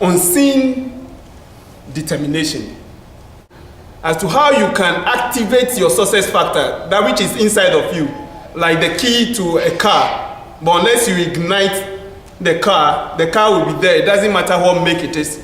unseen determination as to how you can activate your success factor, that which is inside of you, like the key to a car. But unless you ignite the car will be there. It doesn't matter what make it is.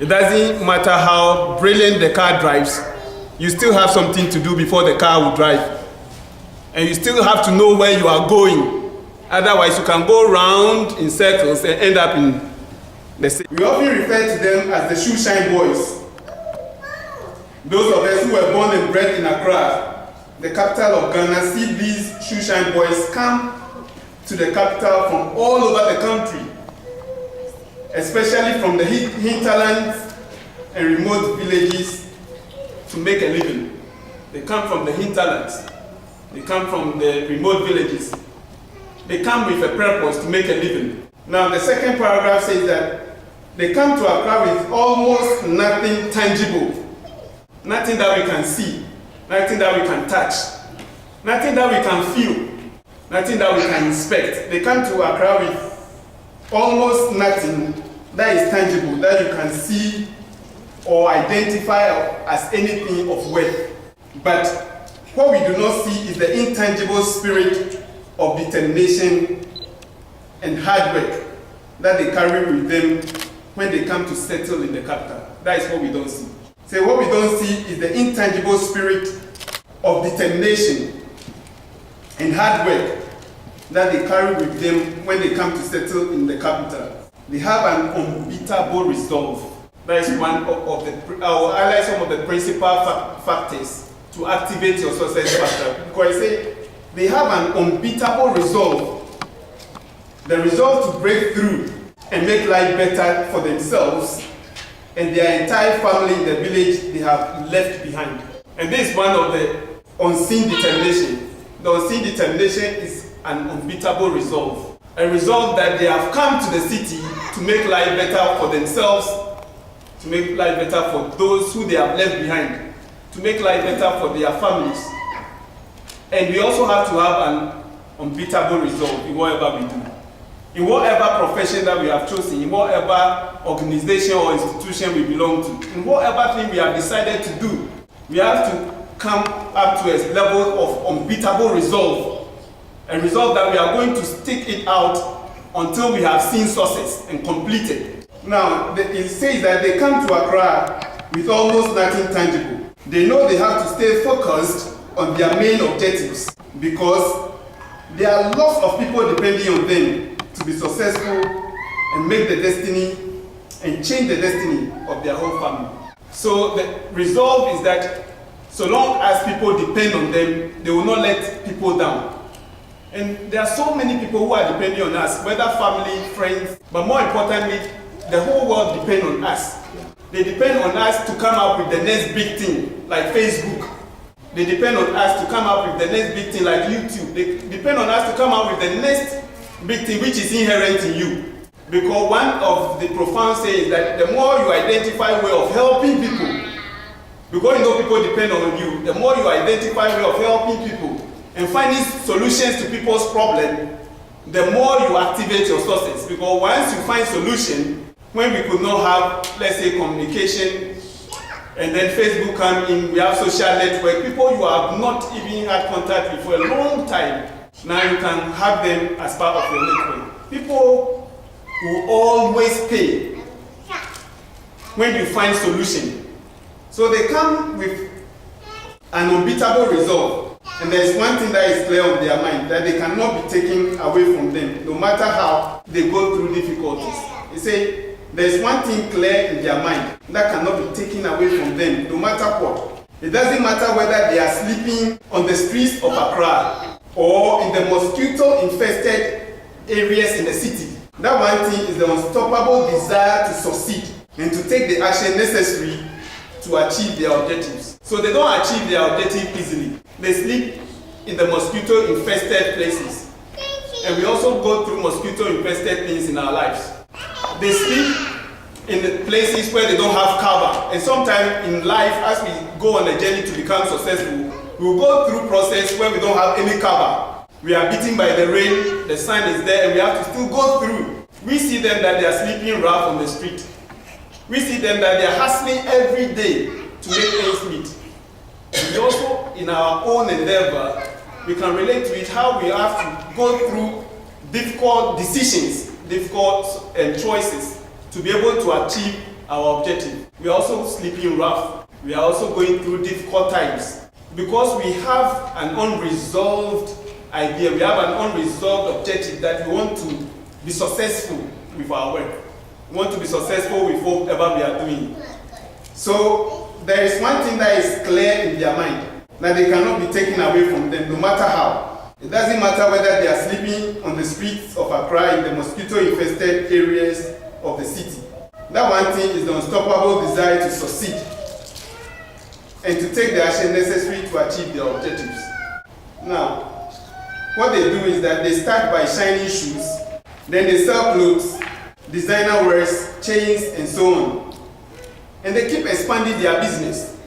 It doesn't matter how brilliant the car drives. You still have something to do before the car will drive. And you still have to know where you are going. Otherwise, you can go round in circles and end up in the same. We often refer to them as the shoe shine boys. Those of us who were born and bred in Accra, the capital of Ghana, see these shoe shine boys come to the capital from all over the country, especially from the hinterlands and remote villages to make a living. They come from the hinterlands. They come from the remote villages. They come with a purpose to make a living. Now, the second paragraph says that they come to Accra with almost nothing tangible, nothing that we can see, nothing that we can touch, nothing that we can feel, nothing that we can inspect. They come to Accra with almost nothing that is tangible, that you can see or identify as anything of worth. But what we do not see is the intangible spirit of determination and hard work that they carry with them when they come to settle in the capital. That is what we don't see. So what we don't see is the intangible spirit of determination and hard work that they carry with them when they come to settle in the capital. They have an unbeatable resolve. That is one of the, I will highlight some of the principal factors to activate your success factor. Because I say they have an unbeatable resolve. The resolve to break through and make life better for themselves and their entire family in the village they have left behind. And this is one of the unseen determination. The unseen determination is an unbeatable resolve. A resolve that they have come to the city to make life better for themselves, to make life better for those who they have left behind, to make life better for their families. And we also have to have an unbeatable resolve in whatever we do. In whatever profession that we have chosen, in whatever organization or institution we belong to, in whatever thing we have decided to do, we have to come up to a level of unbeatable resolve. A resolve that we are going to stick it out until we have seen success and completed. Now, it says that they come to Accra with almost nothing tangible. They know they have to stay focused on their main objectives because there are lots of people depending on them to be successful and make the destiny and change the destiny of their whole family. So the resolve is that so long as people depend on them, they will not let people down. And there are so many people who are depending on us, whether family, friends, but more importantly, the whole world depends on us. They depend on us to come up with the next big thing, like Facebook. They depend on us to come up with the next big thing, like YouTube. They depend on us to come up with the next big thing which is inherent in you. Because one of the profound sayings is that the more you identify way of helping people, because you know people depend on you, the more you identify way of helping people and finding solutions to people's problems, the more you activate your sources. Because once you find solution, when we could not have, let's say, communication, and then Facebook come in, we have social network, people you have not even had contact with for a long time, now you can have them as part of your network. People will always pay when you find solution. So they come with an unbeatable resolve. And there's one thing that is clear on their mind, that they cannot be taken away from them, no matter how they go through difficulties. They say, there's one thing clear in their mind that cannot be taken away from them, no matter what. It doesn't matter whether they are sleeping on the streets of Accra or in the mosquito-infested areas in the city. That one thing is the unstoppable desire to succeed and to take the action necessary to achieve their objectives. So they don't achieve their objective easily. They sleep in the mosquito-infested places. And we also go through mosquito-infested things in our lives. They sleep in the places where they don't have cover. And sometimes in life, as we go on a journey to become successful, we will go through a process where we don't have any cover. We are beaten by the rain, the sun is there, and we have to still go through. We see them that they are sleeping rough on the street. We see them that they are hustling every day to make ends meet. We also, in our own endeavor, we can relate to it how we have to go through difficult decisions, difficult choices to be able to achieve our objective. We are also sleeping rough. We are also going through difficult times because we have an unresolved idea. We have an unresolved objective that we want to be successful with our work. We want to be successful with whatever we are doing. So there is one thing that is clear in their mind, that they cannot be taken away from them, no matter how. It doesn't matter whether they are sleeping on the streets of Accra in the mosquito-infested areas of the city. That one thing is the unstoppable desire to succeed and to take the action necessary to achieve their objectives. Now, what they do is that they start by shining shoes, then they sell clothes, designer wears, chains, and so on. And they keep expanding their business.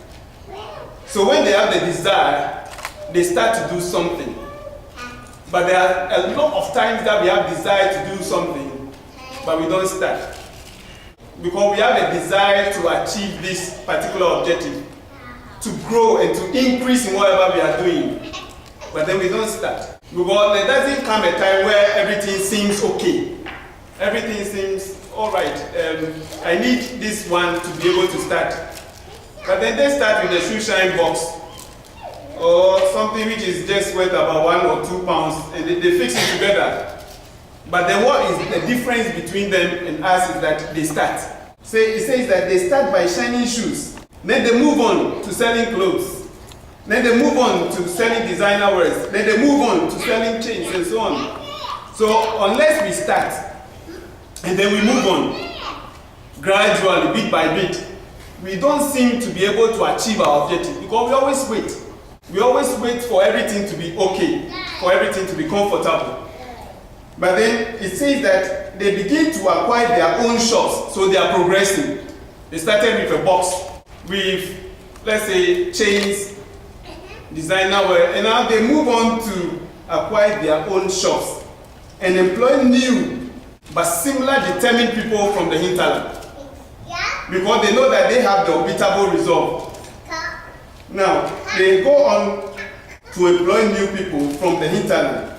So when they have the desire, they start to do something. But there are a lot of times that we have desire to do something, but we don't start. Because we have a desire to achieve this particular objective, to grow and to increase in whatever we are doing. But then we don't start. Because there doesn't come a time where everything seems okay. Everything seems all right. I need this one to be able to start. But then they start with a shoe shine box or something which is just worth about 1 or 2 pounds, and they fix it together. But then what is the difference between them and us is that they start. So it says that they start by shining shoes. Then they move on to selling clothes. Then they move on to selling designer wears. Then they move on to selling chains and so on. So unless we start and then we move on gradually, bit by bit, we don't seem to be able to achieve our objective because we always wait. We always wait for everything to be okay, for everything to be comfortable. But then it says that they begin to acquire their own shops, so they are progressing. They started with a box, with, let's say, chains, designer wear, and now they move on to acquire their own shops and employ new but similar determined people from the hinterland. Because they know that they have the unbeatable resolve. Now, they go on to employ new people from the hinterland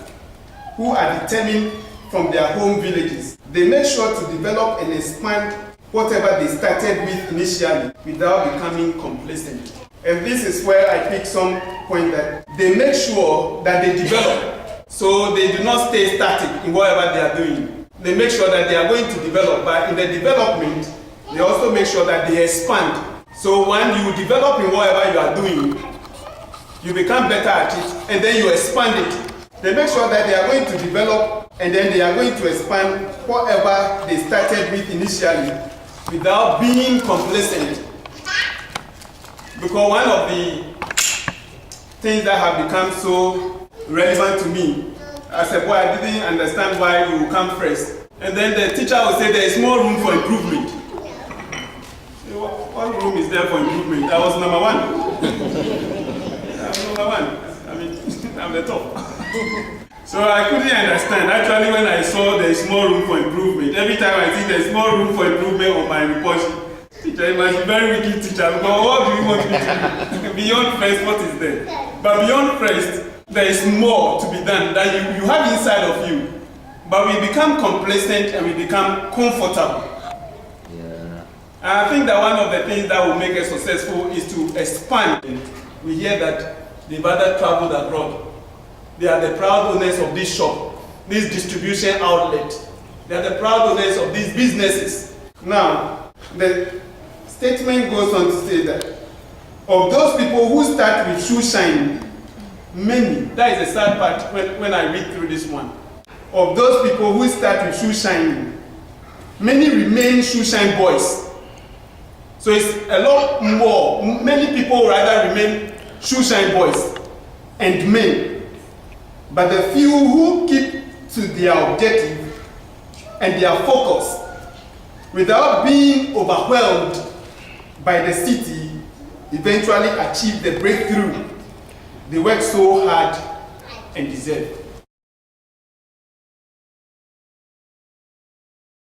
who are determined from their home villages. They make sure to develop and expand whatever they started with initially without becoming complacent. And this is where I pick some point that they make sure that they develop. So they do not stay static in whatever they are doing. They make sure that they are going to develop, but in the development, they also make sure that they expand. So when you develop in whatever you are doing, you become better at it, and then you expand it. They make sure that they are going to develop, and then they are going to expand whatever they started with initially without being complacent. Because one of the things that have become so relevant to me, as a boy, I didn't understand why you come first. And then the teacher will say there is more room for improvement. What room is there for improvement? I was number one. I'm number one. I mean, I'm the top. So I couldn't understand. Actually, when I saw there is more room for improvement, every time I see there is more room for improvement on my report, teacher, you must be very wicked teacher. Because what do you want me to do? Beyond first, what is there? But beyond first, there is more to be done that you have inside of you. But we become complacent and we become comfortable. Yeah. And I think that one of the things that will make us successful is to expand. We hear that they've either traveled abroad. They are the proud owners of this shop, this distribution outlet. They are the proud owners of these businesses. Now, the statement goes on to say that of those people who start with shoe shine, many, that is the sad part when I read through this one. Of those people who start with shoe shining, many remain shoe shine boys. So it's a lot more. Many people rather remain shoe shine boys and men. But the few who keep to their objective and their focus without being overwhelmed by the city eventually achieve the breakthrough they work so hard and deserve.